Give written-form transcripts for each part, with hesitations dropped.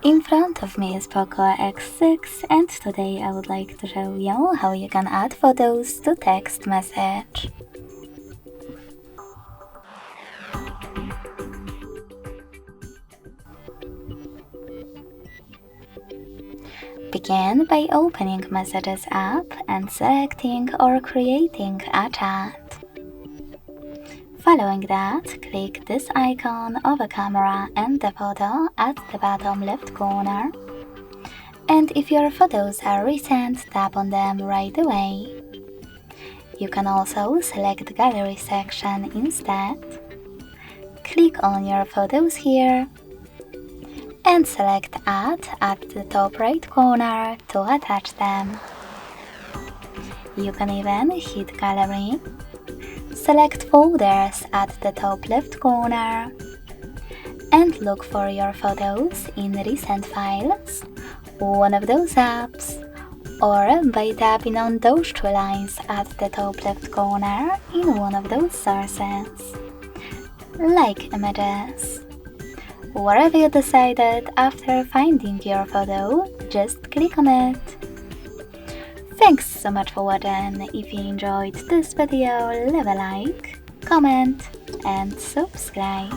In front of me is POCO X6 and today I would like to show you how you can add photos to text message. Begin by opening Messages app and selecting or creating a chat. Following that, click this icon of a camera and the photo at the bottom left corner. And if your photos are recent, tap on them right away. You can also select the gallery section instead. Click on your photos here and select Add at the top right corner to attach them. You can even hit Gallery. Select Folders at the top left corner and look for your photos in Recent Files, one of those apps, or by tapping on those two lines at the top left corner in one of those sources, like Images. Wherever you decided after finding your photo, just click on it. Thanks so much for watching. If you enjoyed this video, leave a like, comment and subscribe.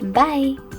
Bye!